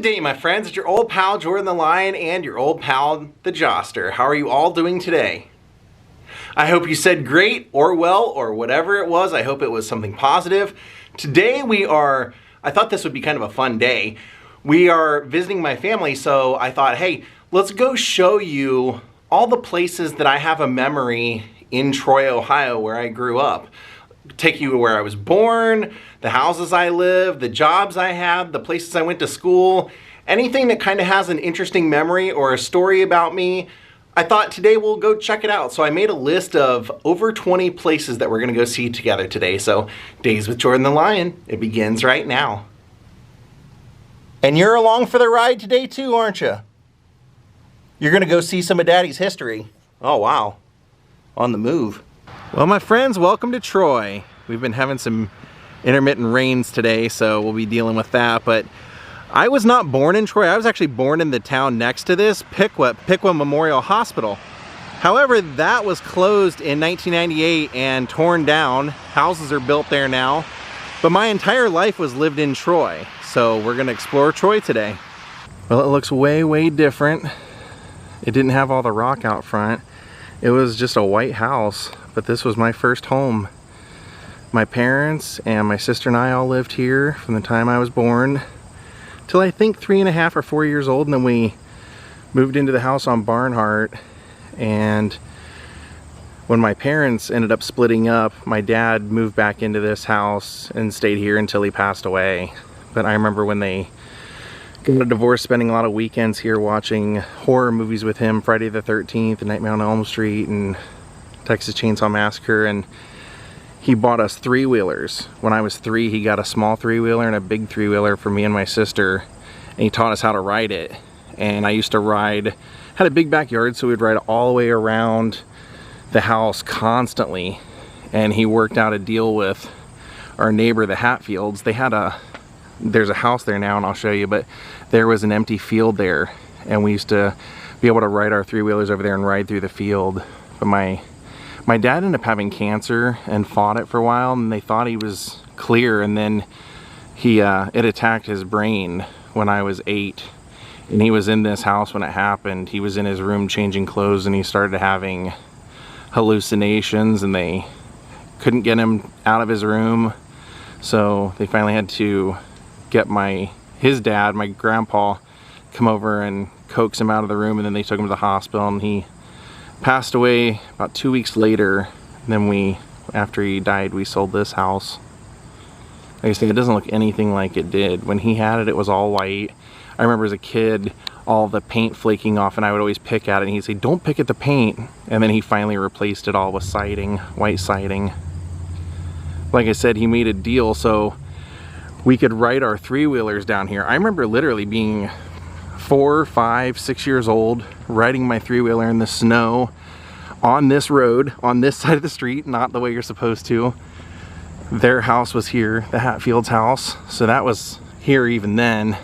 Good day, my friends. It's your old pal Jordan the Lion and your old pal the Joster. How are you all doing today? I hope you said great or well or whatever it was. I hope it was something positive. Today I thought this would be kind of a fun day. We are visiting my family, so I thought, hey, let's go show you all the places that I have a memory in Troy, Ohio, where I grew up. Take you to where I was born, the houses I lived, the jobs I had, the places I went to school, anything that kind of has an interesting memory or a story about me. I thought today we'll go check it out. So I made a list of over 20 places that we're gonna go see together today. So Daze with Jordan the Lion, it begins right now. And you're along for the ride today too, aren't you? You're gonna go see some of Daddy's history. Oh wow, on the move. Well, my friends, welcome to Troy. We've been having some intermittent rains today, so we'll be dealing with that. But I was not born in Troy. I was actually born in the town next to this, Piqua Memorial Hospital. However, that was closed in 1998 and torn down. Houses are built there now. But my entire life was lived in Troy. So we're gonna explore Troy today. Well, it looks way, way different. It didn't have all the rock out front. It was just a white house. But this was my first home. My parents and my sister and I all lived here from the time I was born till I think 3.5 or 4 years old, and then we moved into the house on Barnhart. And when my parents ended up splitting up, my dad moved back into this house and stayed here until he passed away. But I remember when they got a divorce, spending a lot of weekends here watching horror movies with him, Friday the 13th and Nightmare on Elm Street and Texas Chainsaw Massacre, and he bought us three-wheelers. When I was 3, he got a small three-wheeler and a big three-wheeler for me and my sister, and he taught us how to ride it. And I used to ride, had a big backyard, so we'd ride all the way around the house constantly. And he worked out a deal with our neighbor, the Hatfields. There's a house there now, and I'll show you, but there was an empty field there, and we used to be able to ride our three-wheelers over there and ride through the field. But my dad ended up having cancer and fought it for a while, and they thought he was clear, and then it attacked his brain when I was 8, and he was in this house when it happened. He was in his room changing clothes, and he started having hallucinations, and they couldn't get him out of his room, so they finally had to get his dad, my grandpa, come over and coax him out of the room, and then they took him to the hospital, and he passed away about 2 weeks later. And then after he died, we sold this house. Like I said, it doesn't look anything like it did. When he had it, it was all white. I remember as a kid, all the paint flaking off, and I would always pick at it, and he'd say, "Don't pick at the paint." And then he finally replaced it all with siding, white siding. Like I said, he made a deal so we could ride our three-wheelers down here. I remember literally being 4, 5, 6 years old, riding my three-wheeler in the snow on this road, on this side of the street, not the way you're supposed to. Their house was here, the Hatfield's house, so that was here even then.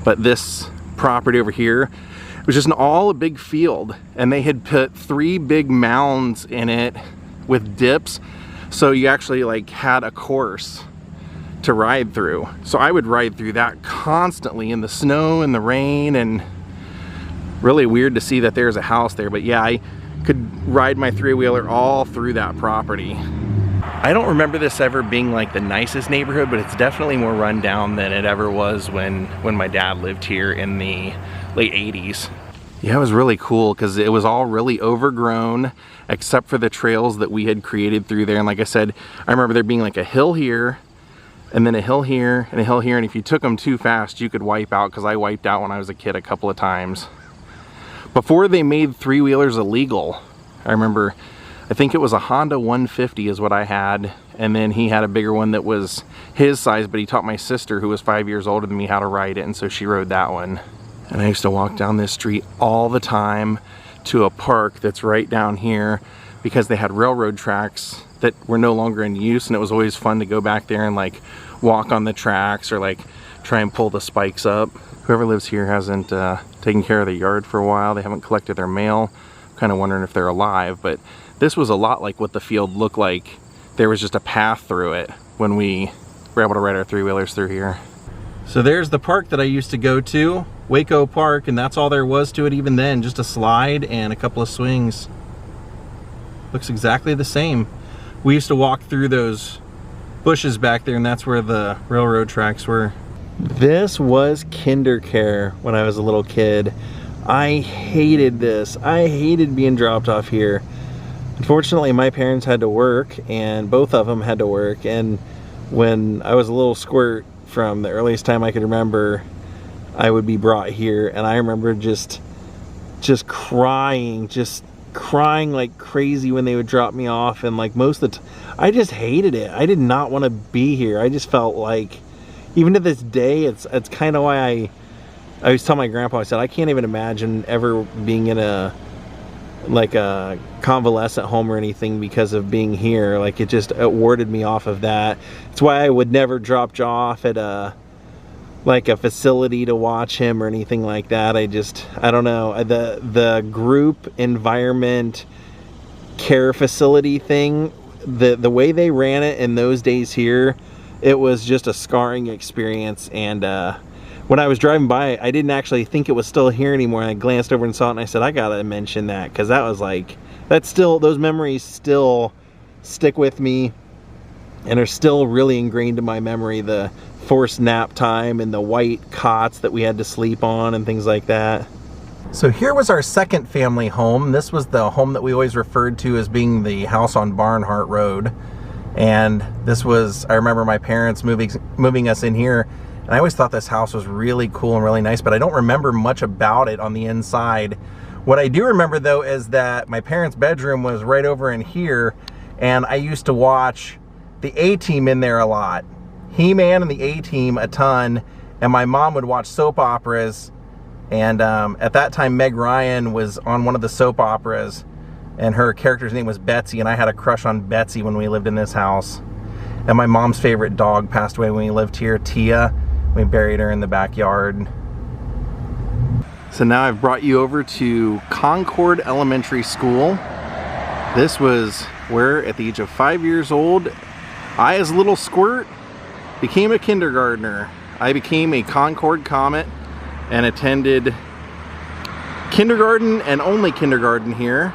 But this property over here was just all a big field, and they had put 3 big mounds in it with dips, so you actually like had a course to ride through. So I would ride through that constantly in the snow and the rain, and really weird to see that there's a house there. But yeah, I could ride my three-wheeler all through that property. I don't remember this ever being like the nicest neighborhood, but it's definitely more run down than it ever was when my dad lived here in the late 80s. Yeah, it was really cool because it was all really overgrown except for the trails that we had created through there. And like I said, I remember there being like a hill here, and then a hill here, and a hill here, and if you took them too fast, you could wipe out, because I wiped out when I was a kid a couple of times. Before they made three-wheelers illegal, I remember, I think it was a Honda 150 is what I had, and then he had a bigger one that was his size, but he taught my sister, who was 5 years older than me, how to ride it, and so she rode that one. And I used to walk down this street all the time to a park that's right down here, because they had railroad tracks that were no longer in use, and it was always fun to go back there and like walk on the tracks or like try and pull the spikes up. Whoever lives here hasn't taken care of the yard for a while. They haven't collected their mail. I'm kind of wondering if they're alive, but this was a lot like what the field looked like. There was just a path through it when we were able to ride our three-wheelers through here. So there's the park that I used to go to, Waco Park, and that's all there was to it even then, just a slide and a couple of swings. Looks exactly the same. We used to walk through those bushes back there, and that's where the railroad tracks were. This was kindercare when I was a little kid. I hated this. I hated being dropped off here. Unfortunately, my parents had to work, and both of them had to work, and when I was a little squirt, from the earliest time I could remember, I would be brought here, and I remember just crying like crazy when they would drop me off, and like most of the I just hated it. I did not want to be here. I just felt like, even to this day, it's kind of why I always tell my grandpa, I said, I can't even imagine ever being in a convalescent home or anything because of being here. Like, it warded me off of that. It's why I would never drop Jaw off at a facility to watch him or anything like that. I don't know, the group environment care facility thing, the way they ran it in those days here, it was just a scarring experience. And when I was driving by, I didn't actually think it was still here anymore. I glanced over and saw it, and I said, I gotta mention that, because that was like, those memories still stick with me and are still really ingrained in my memory. The forced nap time and the white cots that we had to sleep on and things like that. So here was our second family home. This was the home that we always referred to as being the house on Barnhart Road. And this was, I remember my parents moving us in here, and I always thought this house was really cool and really nice, but I don't remember much about it on the inside. What I do remember, though, is that my parents' bedroom was right over in here, and I used to watch the A-Team in there a lot. He-Man and the A-Team a ton, and my mom would watch soap operas, and at that time Meg Ryan was on one of the soap operas, and her character's name was Betsy, and I had a crush on Betsy when we lived in this house. And my mom's favorite dog passed away when we lived here, Tia. We buried her in the backyard. So now I've brought you over to Concord Elementary School. This was where, at the age of 5 years old, I, as a little squirt, became a kindergartner. I became a Concord Comet and attended kindergarten and only kindergarten here.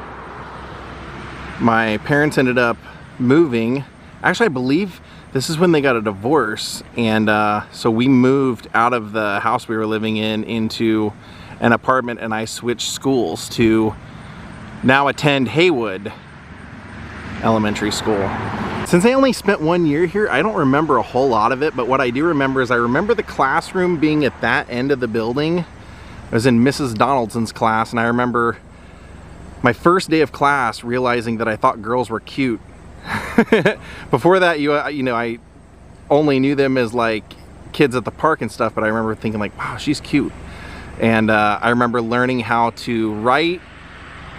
My parents ended up moving. Actually, I believe this is when they got a divorce, and so we moved out of the house we were living in into an apartment, and I switched schools to now attend Haywood Elementary School. Since I only spent 1 year here, I don't remember a whole lot of it, but what I do remember is I remember the classroom being at that end of the building. I was in Mrs. Donaldson's class, and I remember my first day of class realizing that I thought girls were cute. Before that, you know, I only knew them as like kids at the park and stuff, but I remember thinking like, wow, she's cute. And I remember learning how to write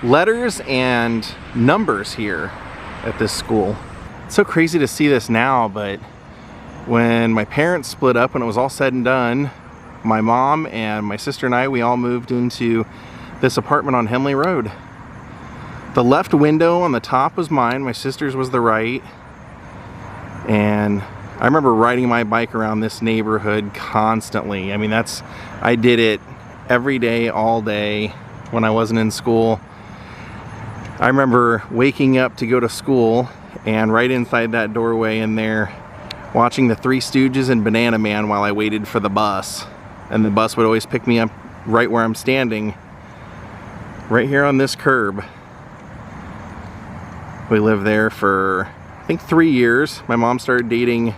letters and numbers here at this school. It's so crazy to see this now, but when my parents split up, when it was all said and done, my mom and my sister and I, we all moved into this apartment on Henley Road. The left window on the top was mine, my sister's was the right. And I remember riding my bike around this neighborhood constantly. I mean, I did it every day, all day when I wasn't in school. I remember waking up to go to school, and right inside that doorway in there, watching the Three Stooges and Banana Man while I waited for the bus. And the bus would always pick me up right where I'm standing, right here on this curb. We lived there for, I think, 3 years. My mom started dating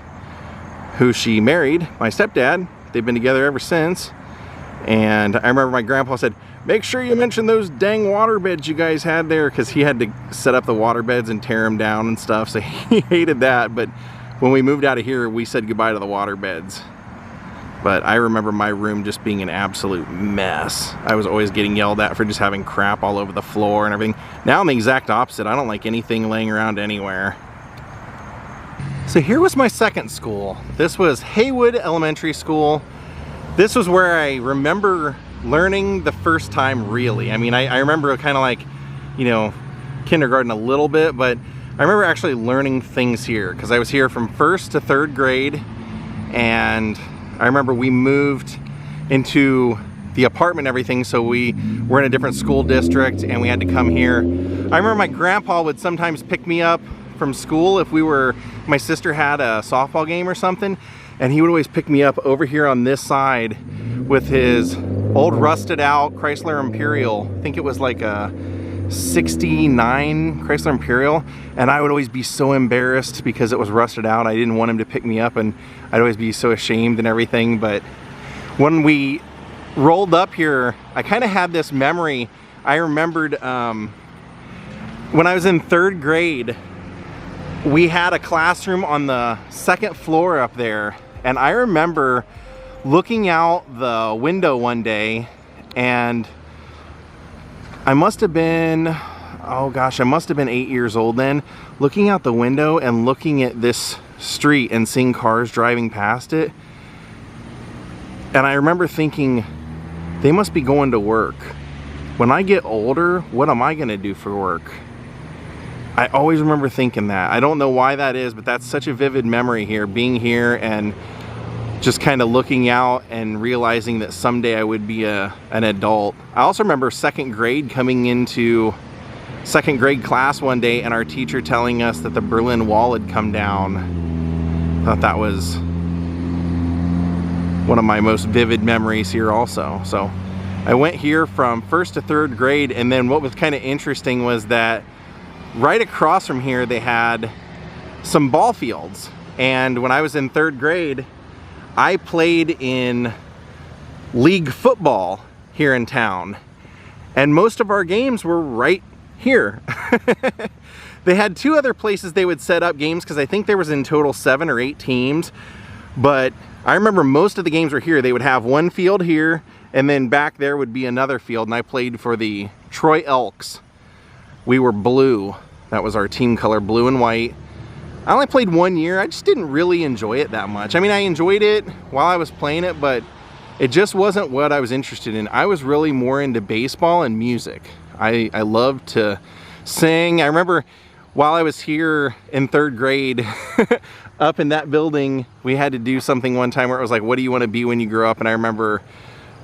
who she married, my stepdad. They've been together ever since. And I remember my grandpa said, make sure you mention those dang water beds you guys had there, because he had to set up the water beds and tear them down and stuff, so he hated that. But when we moved out of here, we said goodbye to the water beds. But I remember my room just being an absolute mess. I was always getting yelled at for just having crap all over the floor and everything. Now I'm the exact opposite. I don't like anything laying around anywhere. So here was my second school. This was Haywood Elementary School. This was where I remember learning the first time, really. I mean, I remember kind of like, you know, kindergarten a little bit, but I remember actually learning things here, because I was here from 1st to 3rd grade, and I remember we moved into the apartment and everything, so we were in a different school district and we had to come here. I remember my grandpa would sometimes pick me up from school if my sister had a softball game or something, and he would always pick me up over here on this side with his old rusted out Chrysler Imperial. I think it was like a 69 Chrysler Imperial, and I would always be so embarrassed because it was rusted out. I didn't want him to pick me up, and I'd always be so ashamed and everything. But when we rolled up here, I kind of had this memory. I remembered when I was in 3rd grade, we had a classroom on the 2nd floor up there, and I remember looking out the window one day, and I must have been, oh gosh, I must have been 8 years old then, looking out the window and looking at this street and seeing cars driving past it. And I remember thinking, they must be going to work. When I get older, what am I gonna do for work? I always remember thinking that. I don't know why that is, but that's such a vivid memory here, being here and just kind of looking out and realizing that someday I would be an adult. I also remember 2nd grade, coming into 2nd grade class one day and our teacher telling us that the Berlin Wall had come down. I thought that was one of my most vivid memories here also. So I went here from 1st to 3rd grade, and then what was kind of interesting was that right across from here they had some ball fields, and when I was in 3rd grade I played in league football here in town, and most of our games were right here. They had 2 other places they would set up games, because I think there was in total 7 or 8 teams, but I remember most of the games were here. They would have one field here, and then back there would be another field, and I played for the Troy Elks. We were blue. That was our team color, blue and white. I only played 1 year. I just didn't really enjoy it that much. I mean, I enjoyed it while I was playing it, but it just wasn't what I was interested in. I was really more into baseball and music. I loved to sing. I remember while I was here in 3rd grade, up in that building, we had to do something one time where it was like, what do you want to be when you grow up? And I remember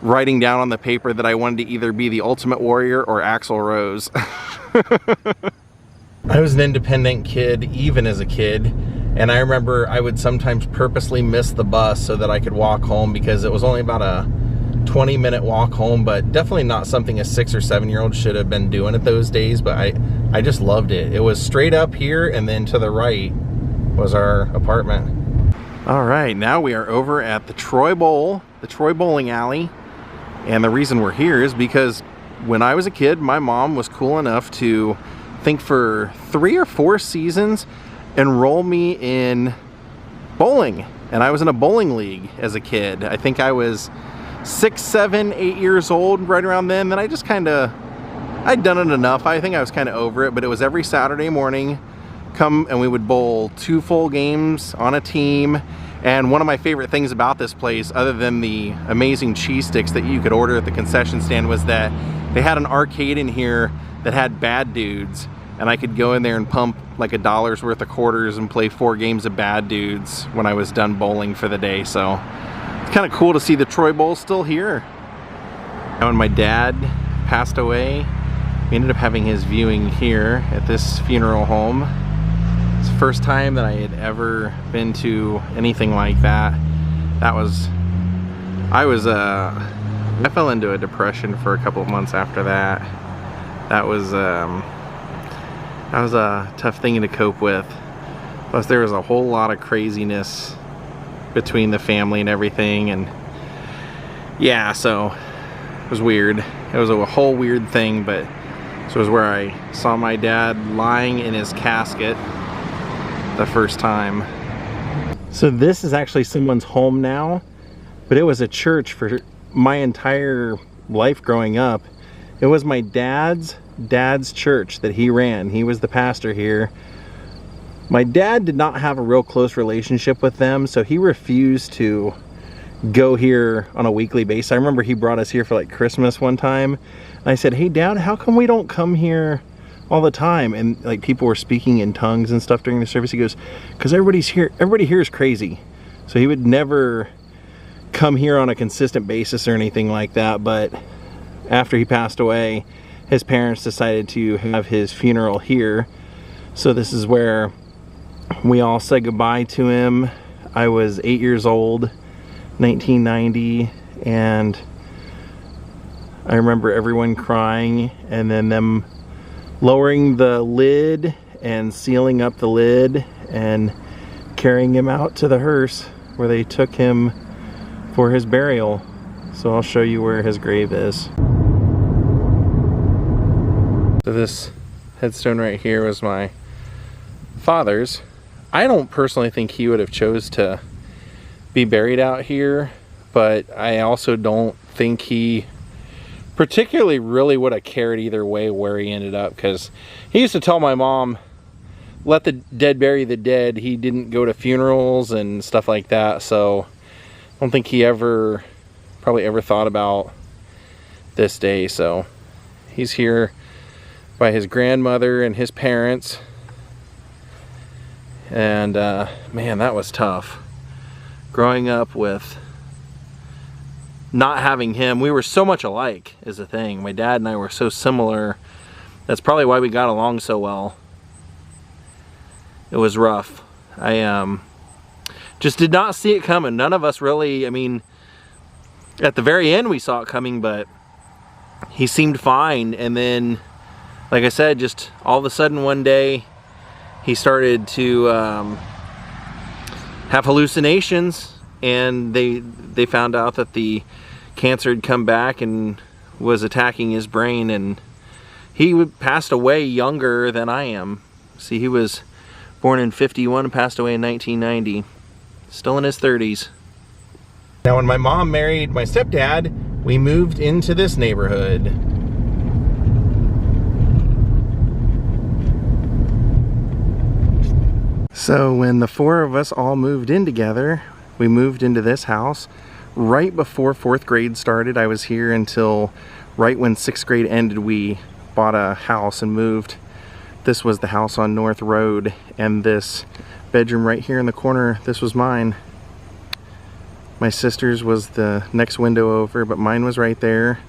writing down on the paper that I wanted to either be the Ultimate Warrior or Axl Rose. I was an independent kid, even as a kid, and I remember I would sometimes purposely miss the bus so that I could walk home, because it was only about a 20-minute walk home, but definitely not something a 6 or 7-year-old should have been doing at those days. But I just loved it. It was straight up here, and then to the right was our apartment. All right, now we are over at the Troy Bowl, the Troy Bowling Alley, and the reason we're here is because when I was a kid, my mom was cool enough to, I think for 3 or 4 seasons, enroll me in bowling. And I was in a bowling league as a kid. I think I was 6, 7, 8 years old right around then. Then I just kind of, I'd done it enough. I think I was kind of over it, but it was every Saturday morning, come and we would bowl 2 full games on a team. And one of my favorite things about this place, other than the amazing cheese sticks that you could order at the concession stand, was that they had an arcade in here that had Bad Dudes, and I could go in there and pump like $1 worth of quarters and play 4 games of Bad Dudes when I was done bowling for the day. So it's kind of cool to see the Troy Bowl still here. And when my dad passed away, we ended up having his viewing here at this funeral home. It's the first time that I had ever been to anything like that. I fell into a depression for a couple of months after that. That was a tough thing to cope with. Plus there was a whole lot of craziness between the family and everything, and yeah, so it was weird. It was a whole weird thing, but this was where I saw my dad lying in his casket the first time. So this is actually someone's home now, but it was a church for my entire life growing up. It was my dad's church that he ran. He was the pastor here. My dad did not have a real close relationship with them, so he refused to go here on a weekly basis. I remember he brought us here for like Christmas one time, and I said, hey Dad, how come we don't come here all the time? And like people were speaking in tongues and stuff during the service. He goes, because everybody here is crazy. So he would never come here on a consistent basis or anything like that, but after he passed away, his parents decided to have his funeral here. So this is where we all said goodbye to him. I was 8 years old, 1990, and I remember everyone crying and then them lowering the lid and sealing up the lid and carrying him out to the hearse where they took him for his burial. So I'll show you where his grave is. So this headstone right here was my father's. I don't personally think he would have chose to be buried out here, but I also don't think he particularly really would have cared either way where he ended up, because he used to tell my mom, let the dead bury the dead. He didn't go to funerals and stuff like that, so I don't think he probably ever thought about this day. So he's here by his grandmother and his parents. And man, that was tough. Growing up with not having him, we were so much alike is the thing. My dad and I were so similar. That's probably why we got along so well. It was rough. I just did not see it coming. None of us really, I mean, at the very end we saw it coming, but he seemed fine. And then, like I said, just all of a sudden one day, he started to have hallucinations, and they found out that the cancer had come back and was attacking his brain, and he passed away younger than I am. See, he was born in 51 and passed away in 1990. Still in his 30s. Now, when my mom married my stepdad, we moved into this neighborhood. So when the four of us all moved in together, we moved into this house right before 4th grade started. I was here until right when 6th grade ended. We bought a house and moved. This was the house on North Road, and this bedroom right here in the corner, this was mine. My sister's was the next window over, but mine was right there.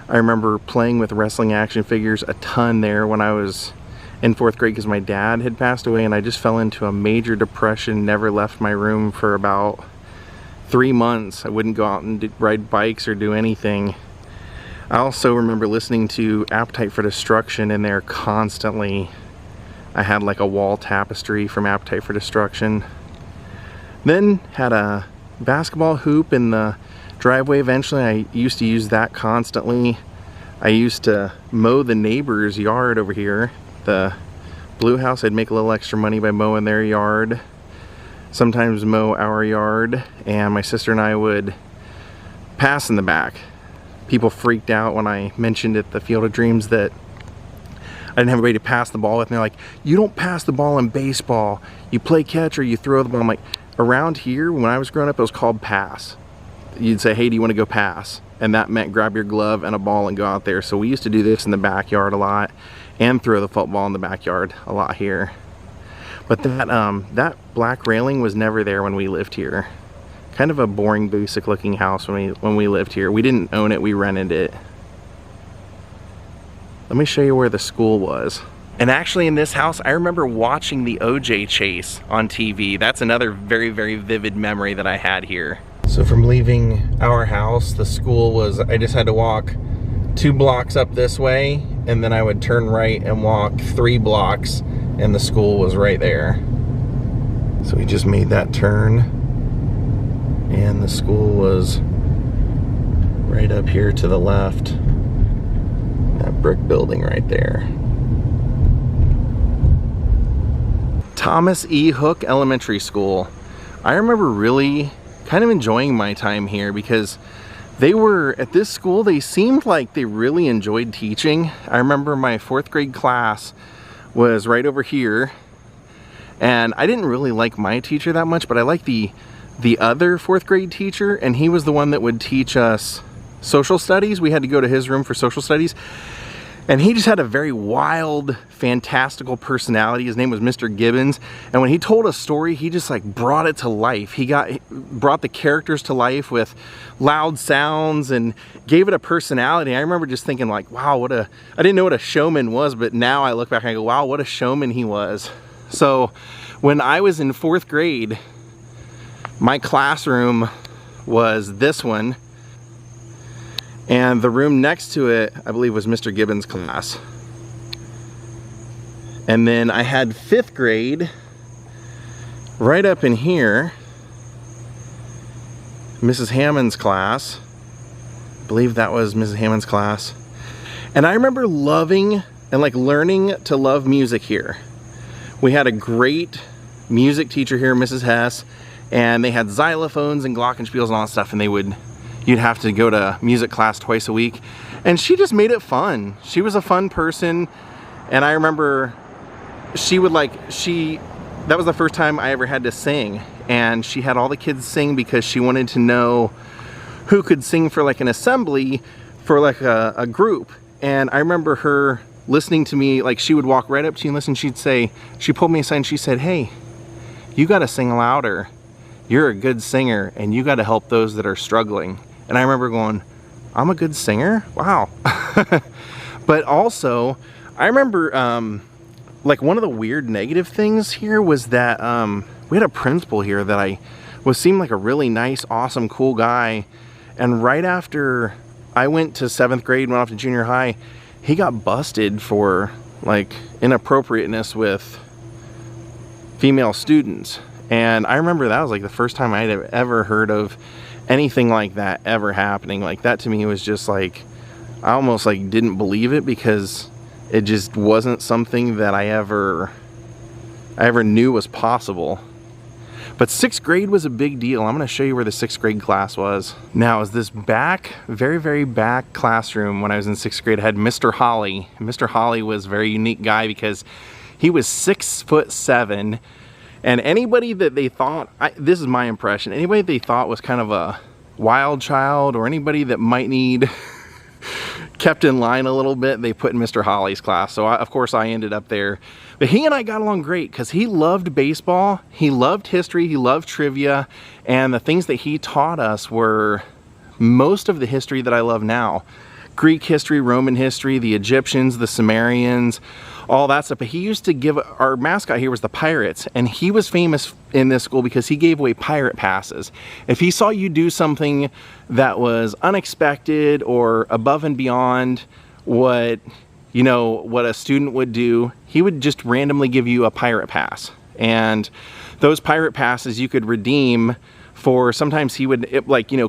I remember playing with wrestling action figures a ton there when I was in 4th grade, because my dad had passed away, and I just fell into a major depression, never left my room for about 3 months. I wouldn't go out and ride bikes or do anything. I also remember listening to Appetite for Destruction in there constantly. I had like a wall tapestry from Appetite for Destruction. Then had a basketball hoop in the driveway eventually. I used to use that constantly. I used to mow the neighbor's yard over here. The blue house, I'd make a little extra money by mowing their yard. Sometimes mow our yard, and my sister and I would pass in the back. People freaked out when I mentioned at the Field of Dreams that I didn't have anybody to pass the ball with, and they're like, you don't pass the ball in baseball. You play catch or you throw the ball. I'm like, around here, when I was growing up, it was called pass. You'd say, hey, do you want to go pass? And that meant grab your glove and a ball and go out there. So we used to do this in the backyard a lot, and throw the football in the backyard a lot here. But that black railing was never there when we lived here. Kind of a boring, basic looking house when we lived here. We didn't own it, we rented it. Let me show you where the school was. And actually in this house, I remember watching the OJ chase on TV. That's another very, very vivid memory that I had here. So from leaving our house, the school was, I just had to walk 2 blocks up this way, and then I would turn right and walk 3 blocks, and the school was right there. So we just made that turn, and the school was right up here to the left. That brick building right there. Thomas E. Hook Elementary School. I remember really kind of enjoying my time here, because they were, at this school, they seemed like they really enjoyed teaching. I remember my 4th grade class was right over here, and I didn't really like my teacher that much, but I liked the other 4th grade teacher, and he was the one that would teach us social studies. We had to go to his room for social studies. And he just had a very wild, fantastical personality. His name was Mr. Gibbons. And when he told a story, he just like brought it to life. He brought the characters to life with loud sounds and gave it a personality. I remember just thinking like, wow, I didn't know what a showman was, but now I look back and I go, wow, what a showman he was. So when I was in 4th grade, my classroom was this one. And the room next to it, I believe, was Mr. Gibbons' class. And then I had 5th grade right up in here, Mrs. Hammond's class. I believe that was Mrs. Hammond's class. And I remember loving and like learning to love music here. We had a great music teacher here, Mrs. Hess, and they had xylophones and glockenspiels and all that stuff, and you'd have to go to music class twice a week, and she just made it fun. She was a fun person, and I remember that was the first time I ever had to sing, and she had all the kids sing because she wanted to know who could sing for like an assembly for like a group. And I remember her listening to me, like she would walk right up to you and listen. She pulled me aside and she said, "Hey, you gotta sing louder. You're a good singer and you gotta help those that are struggling." And I remember going, I'm a good singer? Wow. But also, I remember like one of the weird negative things here was that we had a principal here that seemed like a really nice, awesome, cool guy. And right after I went to 7th grade and went off to junior high, he got busted for like inappropriateness with female students. And I remember that was like the first time I'd ever heard of anything like that ever happening. Like that to me was just like, I almost like didn't believe it because it just wasn't something that I ever knew was possible. But 6th grade was a big deal. I'm going to show you where the 6th grade class was. Now, it was this back, very, very back classroom when I was in 6th grade. I had Mr. Holly. Mr. Holly was a very unique guy because he was 6'7". And anybody that they thought, this is my impression, anybody they thought was kind of a wild child or anybody that might need kept in line a little bit, they put in Mr. Holly's class. So of course I ended up there. But he and I got along great because he loved baseball, he loved history, he loved trivia, and the things that he taught us were most of the history that I love now. Greek history, Roman history, the Egyptians, the Sumerians, all that stuff. But he used to give, our mascot here was the Pirates, and he was famous in this school because he gave away pirate passes. If he saw you do something that was unexpected or above and beyond what a student would do, he would just randomly give you a pirate pass. And those pirate passes you could redeem for, sometimes he would,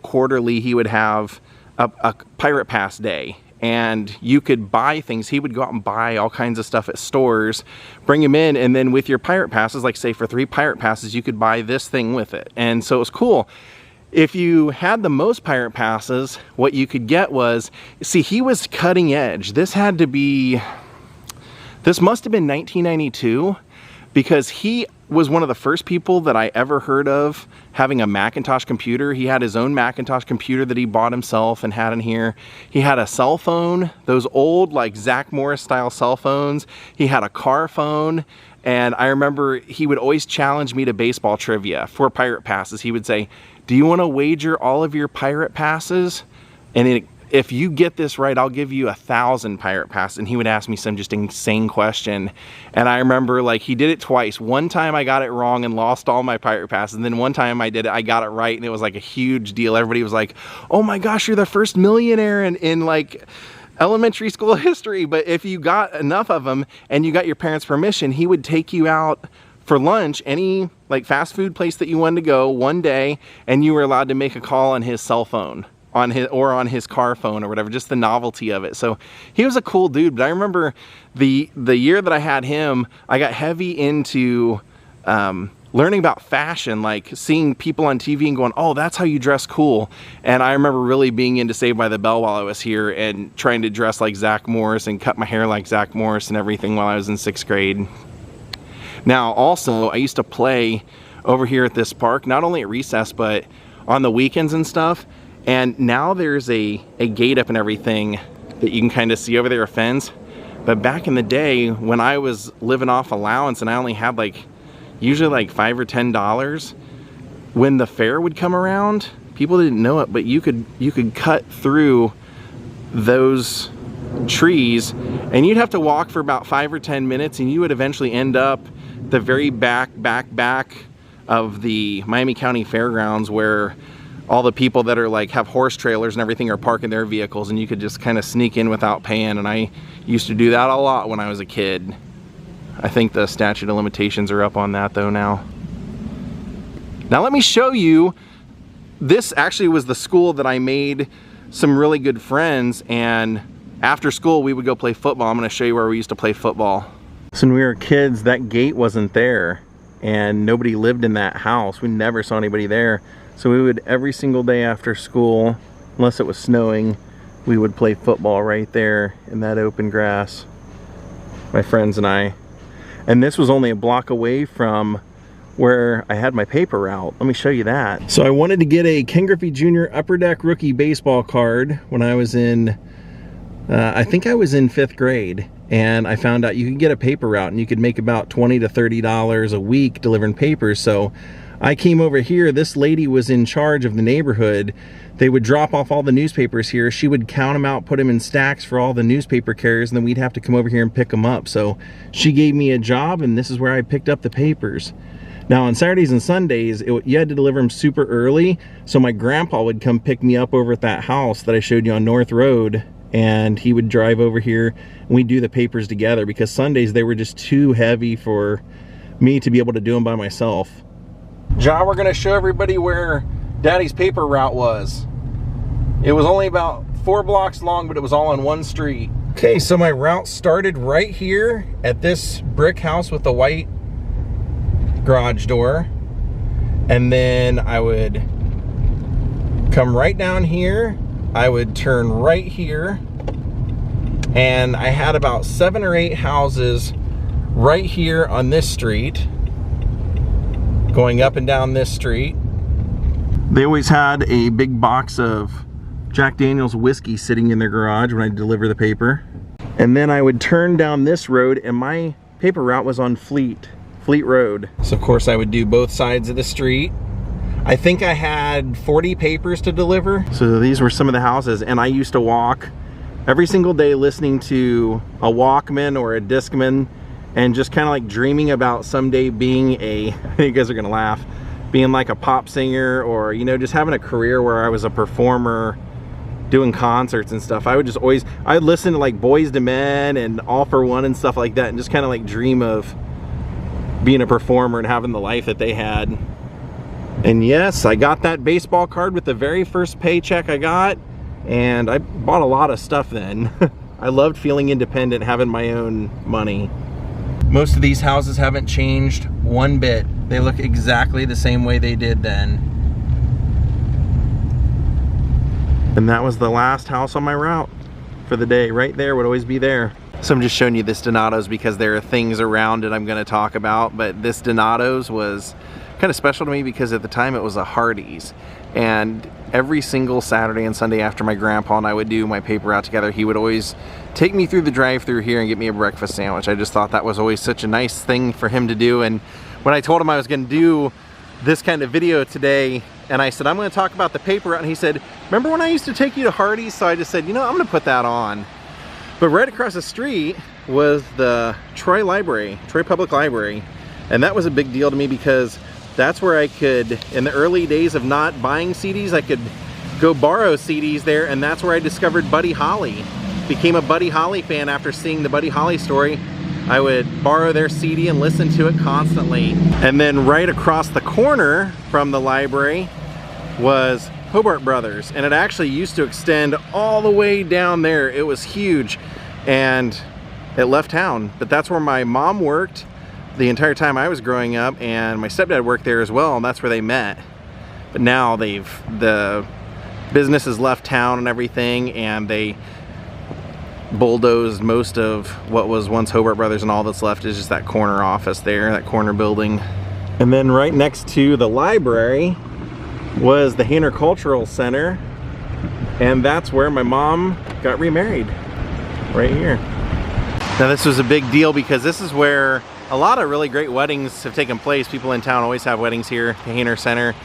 quarterly, he would have a pirate pass day, and you could buy things. He would go out and buy all kinds of stuff at stores, bring them in, and then with your pirate passes, like say for 3 pirate passes, you could buy this thing with it. And so it was cool. If you had the most pirate passes, what you could get was, see, he was cutting edge. This must have been 1992, because he was one of the first people that I ever heard of having a Macintosh computer. He had his own Macintosh computer that he bought himself and had in here. He had a cell phone, those old like Zach Morris style cell phones. He had a car phone. And I remember he would always challenge me to baseball trivia for pirate passes. He would say, "Do you want to wager all of your pirate passes? And if you get this right, I'll give you 1,000 pirate passes." And he would ask me some just insane question. And I remember like he did it twice. One time I got it wrong and lost all my pirate passes. And then one time I got it right, and it was like a huge deal. Everybody was like, "Oh my gosh, you're the first millionaire in like elementary school history." But if you got enough of them and you got your parents' permission, he would take you out for lunch, any like fast food place that you wanted to go one day, and you were allowed to make a call on his cell phone, on his car phone or whatever, just the novelty of it. So he was a cool dude. But I remember the year that I had him, I got heavy into learning about fashion, like seeing people on TV and going, "Oh, that's how you dress cool." And I remember really being into Saved by the Bell while I was here and trying to dress like Zach Morris and cut my hair like Zach Morris and everything while I was in 6th grade. Now, also, I used to play over here at this park, not only at recess, but on the weekends and stuff. And now there's a gate up and everything that you can kind of see over there, a fence. But back in the day when I was living off allowance and I only had like usually like $5 or $10, when the fair would come around, people didn't know it, but you could cut through those trees and you'd have to walk for about 5 or 10 minutes and you would eventually end up the very back of the Miami County Fairgrounds, where all the people that are like have horse trailers and everything are parking their vehicles, and you could just kind of sneak in without paying. And I used to do that a lot when I was a kid. I think the statute of limitations are up on that though now. Now let me show you, this actually was the school that I made some really good friends, and after school we would go play football. I'm going to show you where we used to play football. So when we were kids, that gate wasn't there and nobody lived in that house. We never saw anybody there. So we would, every single day after school, unless it was snowing, we would play football right there in that open grass, my friends and I. And this was only a block away from where I had my paper route. Let me show you that. So I wanted to get a Ken Griffey Jr. Upper Deck rookie baseball card when I was in, I think I was in 5th grade. And I found out you could get a paper route and you could make about $20 to $30 a week delivering papers. So I came over here. This lady was in charge of the neighborhood. They would drop off all the newspapers here. She would count them out, put them in stacks for all the newspaper carriers, and then we'd have to come over here and pick them up. So she gave me a job, and this is where I picked up the papers. Now on Saturdays and Sundays, you had to deliver them super early. So my grandpa would come pick me up over at that house that I showed you on North Road, and he would drive over here and we'd do the papers together, because Sundays they were just too heavy for me to be able to do them by myself. John, we're gonna show everybody where Daddy's paper route was. It was only about 4 blocks long, but it was all on one street. Okay, so my route started right here at this brick house with the white garage door. And then I would come right down here. I would turn right here. And I had about 7 or 8 houses right here on this street, going up and down this street. They always had a big box of Jack Daniel's whiskey sitting in their garage when I deliver the paper. And then I would turn down this road, and my paper route was on Fleet Road. So of course I would do both sides of the street. I think I had 40 papers to deliver. So these were some of the houses, and I used to walk every single day listening to a Walkman or a Discman, and just kind of like dreaming about someday being a, you guys are gonna laugh, being like a pop singer, or, you know, just having a career where I was a performer doing concerts and stuff. I would just always, I'd listen to like Boyz II Men and All For One and stuff like that, and just kind of like dream of being a performer and having the life that they had. And yes, I got that baseball card with the very first paycheck I got, and I bought a lot of stuff then. I loved feeling independent, having my own money. Most of these houses haven't changed one bit. They look exactly the same way they did then. And that was the last house on my route for the day. Right there would always be there. So I'm just showing you this Donato's because there are things around it I'm going to talk about. But this Donato's was kind of special to me because at the time it was a Hardee's. And every single Saturday and Sunday after my grandpa and I would do my paper route together, he would always take me through the drive-thru here and get me a breakfast sandwich. I just thought that was always such a nice thing for him to do. And when I told him I was going to do this kind of video today, and I said, I'm going to talk about the paper route, and he said, remember when I used to take you to Hardee's? So I just said, you know, I'm going to put that on. But right across the street was the Troy Public Library. And that was a big deal to me because that's where I could, in the early days of not buying CDs, I could go borrow CDs there, and that's where I discovered Buddy Holly. Became a Buddy Holly fan after seeing the Buddy Holly story. I would borrow their CD and listen to it constantly. And then right across the corner from the library was Hobart Brothers, and it actually used to extend all the way down there. It was huge, and it left town, but that's where my mom worked the entire time I was growing up, and my stepdad worked there as well, and that's where they met. But now the business has left town and everything, and they bulldozed most of what was once Hobart Brothers, and all that's left is just that corner office there, that corner building. And then right next to the library was the Hainer Cultural Center, and that's where my mom got remarried, right here. Now this was a big deal because this is where a lot of really great weddings have taken place. People in town always have weddings here at the Hayner Center.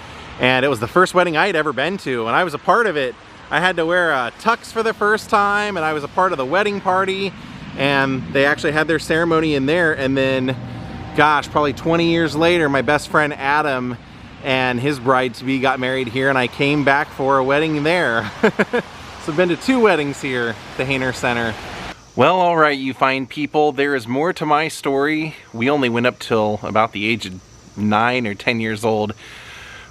And it was the first wedding I had ever been to, and I was a part of it. I had to wear a tux for the first time, and I was a part of the wedding party, and they actually had their ceremony in there. And then, gosh, probably 20 years later, my best friend Adam and his bride-to-be got married here, and I came back for a wedding there. So I've been to 2 weddings here at the Hayner Center. Well, all right, you fine people, there is more to my story. We only went up till about the age of 9 or 10 years old.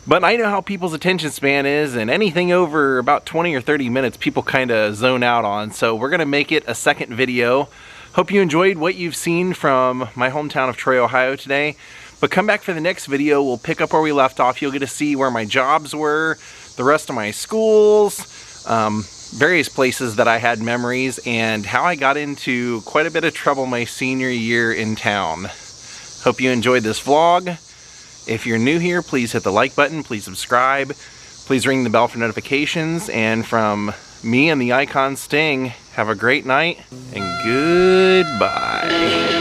But I know how people's attention span is, and anything over about 20 or 30 minutes people kind of zone out on. So we're going to make it a second video. Hope you enjoyed what you've seen from my hometown of Troy, Ohio today. But come back for the next video. We'll pick up where we left off. You'll get to see where my jobs were, the rest of my schools, various places that I had memories, and how I got into quite a bit of trouble my senior year in town. Hope you enjoyed this vlog. If you're new here, please hit the like button, please subscribe, please ring the bell for notifications, and from me and the Icon Sting, have a great night and goodbye.